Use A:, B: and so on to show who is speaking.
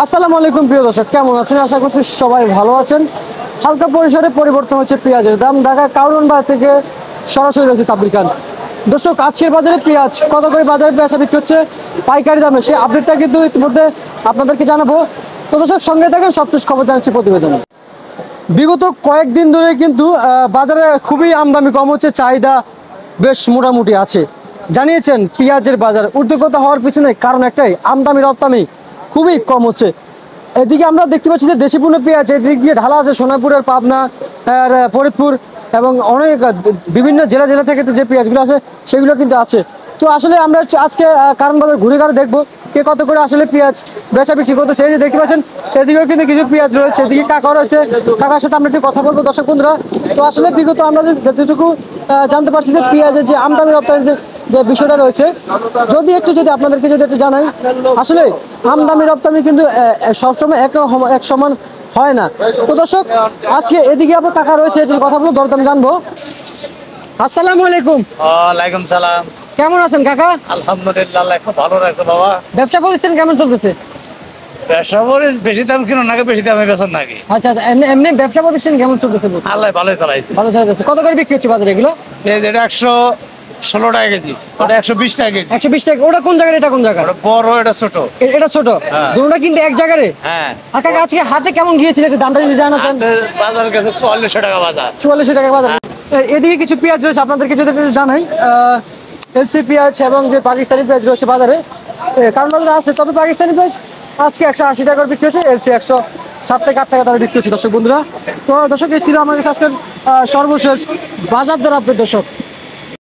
A: আসসালামু আলাইকুম প্রিয় দর্শক, কেমন আছেন? আশা করছি সবাই ভালো আছেন। হালকা পরিসরে পরিবর্তন হচ্ছে পেঁয়াজের দাম। ঢাকা কারওয়ান বাজার থেকে সরাসরি রয়েছে সাব্বির খান। দর্শক, আজকের বাজারে পেঁয়াজ কত করে বাজারে বেচা বিক্রি হচ্ছে পাইকারি দামে, সেই আপডেটটা কিন্তু ইতিমধ্যে আপনাদেরকে জানাবো। তো দর্শক, সঙ্গে থাকেন, সবচেয়ে খবর জানাচ্ছি প্রতিবেদনে। বিগত কয়েকদিন ধরে কিন্তু বাজারে খুবই আমদানি কম হচ্ছে, চাহিদা বেশ মোটামুটি আছে। জানিয়েছেন পেঁয়াজের বাজার ঊর্ধ্বগত হওয়ার পিছনে কারণ একটাই, আমদানি রপ্তানি খুবই কম হচ্ছে। এদিকে আমরা দেখতে পাচ্ছি যে দেশি পণ্য পেঁয়াজ এদিক দিয়ে ঢালা আছে সোনাপুরের, পাবনা, ফরিদপুর এবং অনেক বিভিন্ন জেলা জেলা থেকে যে পেঁয়াজগুলো আছে সেগুলো কিন্তু আছে। তো আসলে আমরা আজকে কারণ বাজার ঘুরে ঘুরে দেখবো কে কত করে আসলে পেঁয়াজ বেচা বিক্রি করতেছে। এই যে দেখতে পাচ্ছেন এদিকেও কিন্তু কিছু পেঁয়াজ রয়েছে, এদিকে কাকা রয়েছে, কাকার সাথে আমরা একটু কথা বলবো দর্শক বন্ধুরা। তো আসলে বিগত আমরা যতটুকু জানতে পারছি যে পেঁয়াজের যে আমদানি রপ্তানির যে বিষয়টা রয়েছে, যদি আপনাদেরকে একটু জানাই, আসলে আমদানি রপ্তানি কিন্তু সবসময় এক সমান হয় না। তো দর্শক, আজকে এদিকে আপনার টাকা রয়েছে, একটু কথা বলবো, দরদাম জানবো। আসসালামু আলাইকুম।
B: ওয়ালাইকুম সালাম।
A: কেমন আছেন কাকা?
B: আলহামদুলিল্লাহ, খুব ভালো রাখছে বাবা।
A: ব্যবসা প্রতিষ্ঠান কেমন চলতেছে?
B: ব্যবসা করে বেশি দাম কিনো নাকি বেশি দামে বেচন নাকি?
A: আচ্ছা, এমনি ব্যবসা প্রতিষ্ঠান কেমন চলতেছে?
B: আল্লাহ ভালোই চালাইছে।
A: ভালো চলতেছে। কত করে বিক্রি হচ্ছে বাজারে এগুলো?
B: পেঁয়াজ এটা 116 টাকা কেজি, ওটা 120 টাকা কেজি।
A: 120 টাকা। ওটা কোন জায়গায়, এটা কোন জায়গা?
B: ওটা বড়, এটা ছোট।
A: এটা ছোট।
B: হ্যাঁ।
A: দুটোটা কিন্তু এক জায়গায়।
B: হ্যাঁ।
A: কাকা, আজকে হাটে কেমন গিয়েছিল একটু দামটা যদি জানাতেন?
B: বাজার গেছে 4400 টাকা বাজার।
A: 4400 টাকা বাজার। এদিকে কিছু পেঁয়াজ রয়েছে, আপনাদেরকে যদি একটু জানাই, এলসি পেঁয়াজ এবং যে পাকিস্তানি পেঁয়াজ রয়েছে বাজারে, কারণ বাজারে আছে, তবে পাকিস্তানি পেঁয়াজ আজকে 180 টাকা করে বিক্রি হচ্ছে, এলসি 107 থেকে 8 টাকা দরে বিক্রি হচ্ছে দর্শক বন্ধুরা। তো দর্শক, এই ছিল আমার কাছে আজকের সর্বশেষ বাজার দর আপডেট দর্শক।